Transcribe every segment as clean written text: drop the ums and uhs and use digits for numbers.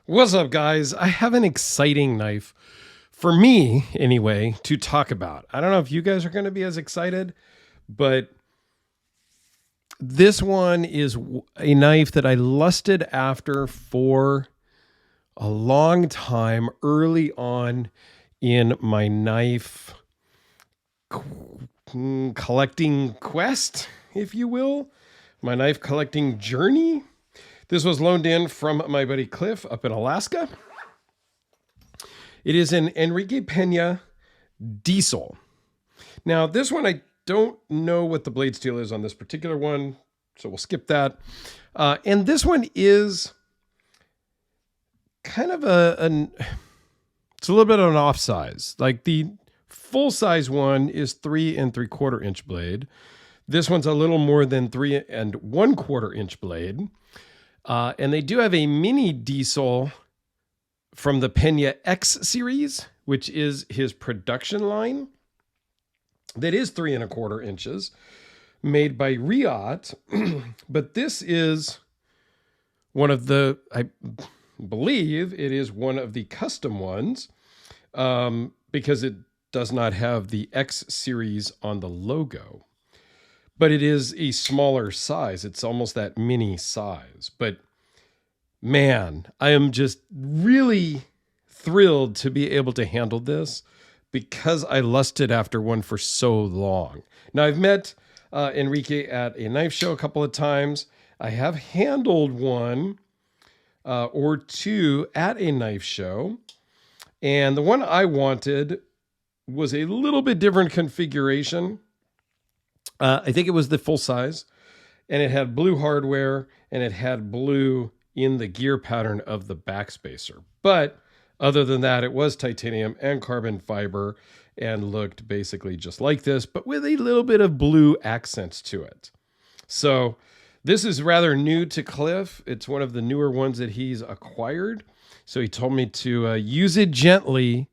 What's up, guys? I have an exciting knife, for me anyway, to talk about. I don't know if you guys are going to be as excited, but this one is a knife that I lusted after for a long time early on in my knife collecting quest, if you will, my knife collecting journey. This was loaned in from my buddy Cliff up in Alaska. It is an Enrique Pena diesel. Now, this one, I don't know what the blade steel is on this particular one, so we'll skip that. And this one is kind of it's a little bit of an off size. Like the full size one is 3 3/4 inch blade. This one's a little more than 3 1/4 inch blade. And they do have a mini diesel from the Pena X series, which is his production line. That is 3 1/4 inches, made by Riot. But this is one of the, I believe it is one of the custom ones, because it does not have the X series on the logo. But it is a smaller size. It's almost that mini size. But man, I am just really thrilled to be able to handle this because I lusted after one for so long. Now, I've met Enrique at a knife show a couple of times. I have handled one or two at a knife show. And the one I wanted was a little bit different configuration. I think it was the full size, and it had blue hardware, and it had blue in the gear pattern of the backspacer. But other than that, it was titanium and carbon fiber and looked basically just like this, but with a little bit of blue accents to it. So this is rather new to Cliff. It's one of the newer ones that he's acquired. So he told me to use it gently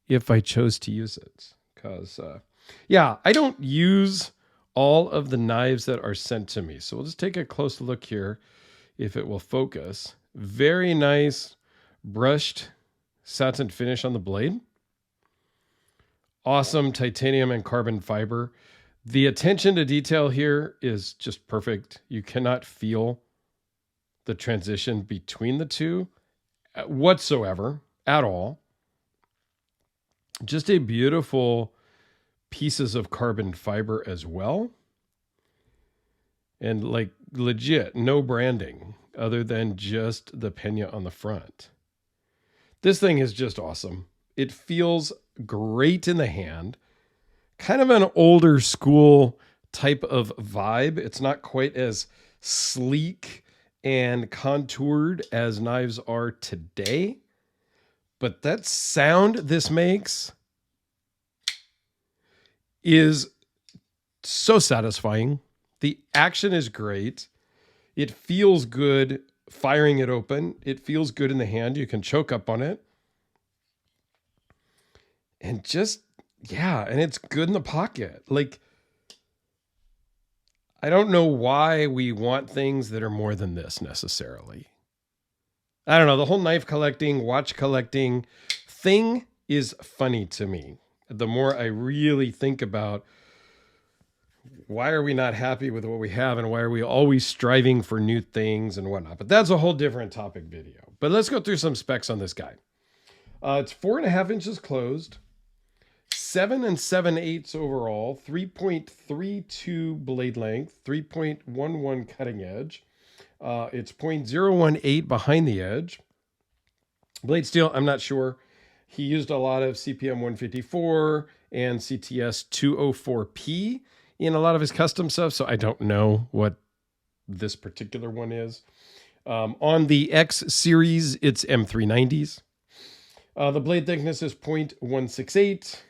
if I chose to use it. Because, I don't use all of the knives that are sent to me. So we'll just take a close look here if it will focus. Very nice brushed satin finish on the blade. Awesome titanium and carbon fiber. The attention to detail here is just perfect. You cannot feel the transition between the two whatsoever at all. Just a beautiful pieces of carbon fiber as well. And like legit, no branding other than just the Pena on the front. This thing is just awesome. It feels great in the hand. Kind of an older school type of vibe. It's not quite as sleek and contoured as knives are today. But that sound this makes is so satisfying. The action is great. It feels good firing it open. It feels good in the hand. You can choke up on it. And just, and it's good in the pocket. Like, I don't know why we want things that are more than this necessarily. I don't know. The whole knife collecting, watch collecting thing is funny to me. The more I really think about why are we not happy with what we have and why are we always striving for new things and whatnot. But that's a whole different topic video. But let's go through some specs on this guy. It's 4.5 inches closed, 7 7/8 overall, 3.32 blade length, 3.11 cutting edge. It's 0.018 behind the edge. Blade steel, I'm not sure. He used a lot of CPM 154 and CTS 204P in a lot of his custom stuff, so I don't know what this particular one is. On the X series, it's M390s. The blade thickness is 0.168.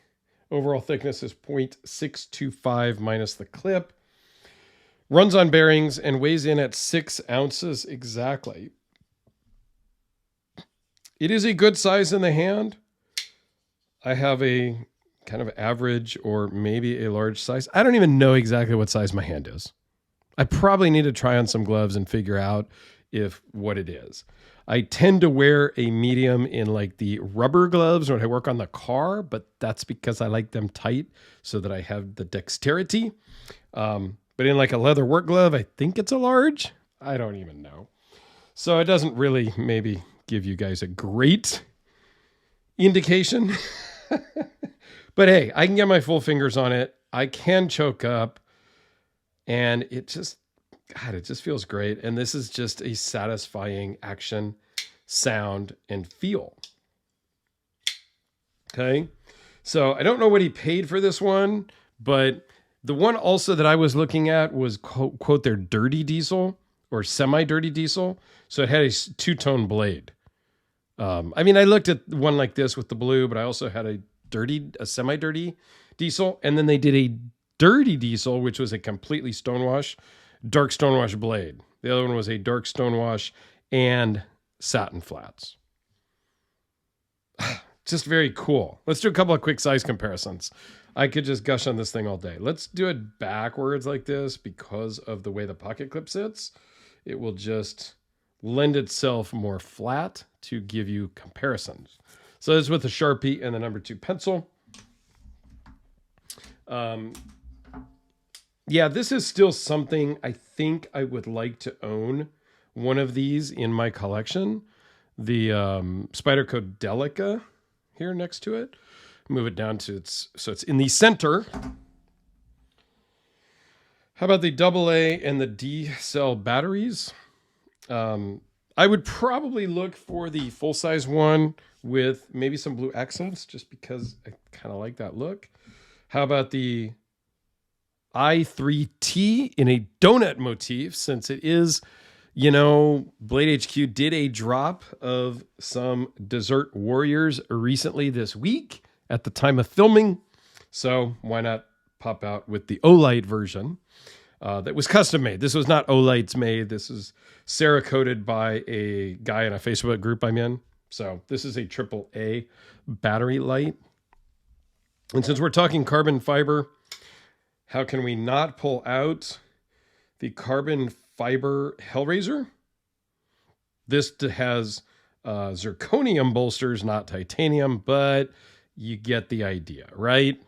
Overall thickness is 0.625 minus the clip. Runs on bearings and weighs in at 6 ounces exactly. It is a good size in the hand. I have a kind of average or maybe a large size. I don't even know exactly what size my hand is. I probably need to try on some gloves and figure out if what it is. I tend to wear a medium in like the rubber gloves when I work on the car, but that's because I like them tight so that I have the dexterity. But in like a leather work glove, I think it's a large. I don't even know. So it doesn't really maybe give you guys a great indication. But hey, I can get my full fingers on it. I can choke up. And it just feels great. And this is just a satisfying action, sound, and feel. Okay. So I don't know what he paid for this one, but the one also that I was looking at was quote their dirty diesel or semi-dirty diesel. So it had a two-tone blade. I mean, I looked at one like this with the blue, but I also had a semi-dirty diesel. And then they did a dirty diesel, which was a completely dark stonewash blade. The other one was a dark stonewash and satin flats. Just very cool. Let's do a couple of quick size comparisons. I could just gush on this thing all day. Let's do it backwards like this because of the way the pocket clip sits. It will just lend itself more flat to give you comparisons. So this is with a Sharpie and the number 2 pencil. Yeah, this is still something I think I would like to own one of these in my collection. The Spyderco Delica here next to it. Move it down to so it's in the center. How about the AA and the D cell batteries? I would probably look for the full-size one with maybe some blue accents just because I kind of like that look. How about the i3T in a donut motif, since it is, Blade HQ did a drop of some Dessert Warriors recently this week at the time of filming. So why not pop out with the Olight version that was custom made. This was not Olight's made. This is Cerakoted by a guy in a Facebook group I'm in. So this is a AAA battery light. And since we're talking carbon fiber, how can we not pull out the carbon fiber Hellraiser? This has zirconium bolsters, not titanium, but you get the idea, right?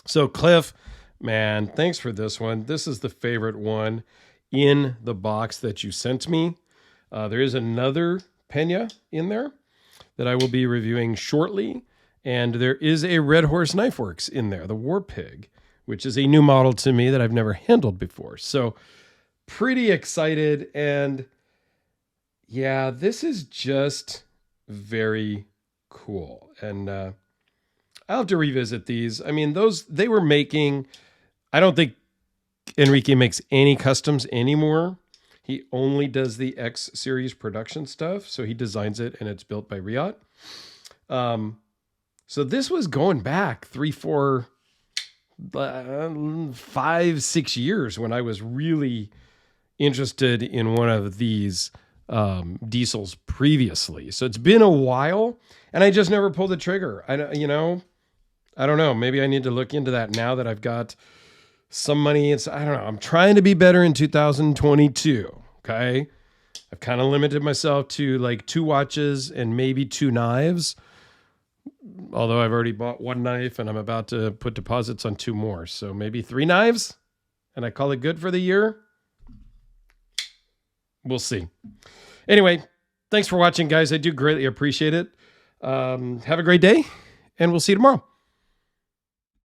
So Cliff, man, thanks for this one. This is the favorite one in the box that you sent me. There is another Pena in there that I will be reviewing shortly. And there is a Red Horse Knife Works in there, the War Pig, which is a new model to me that I've never handled before. So pretty excited. And yeah, this is just very cool. And I'll have to revisit these. I mean, they were making, I don't think Enrique makes any customs anymore. He only does the X series production stuff. So he designs it and it's built by Riot. So this was going back 3, 4, 5, 6 years when I was really interested in one of these diesels previously. So it's been a while and I just never pulled the trigger. I don't know. Maybe I need to look into that now that I've got some money. I don't know. I'm trying to be better in 2022. Okay. I've kind of limited myself to like 2 watches and maybe 2 knives. Although I've already bought 1 knife and I'm about to put deposits on 2 more. So maybe 3 knives and I call it good for the year. We'll see. Anyway, thanks for watching, guys. I do greatly appreciate it. Have a great day and we'll see you tomorrow.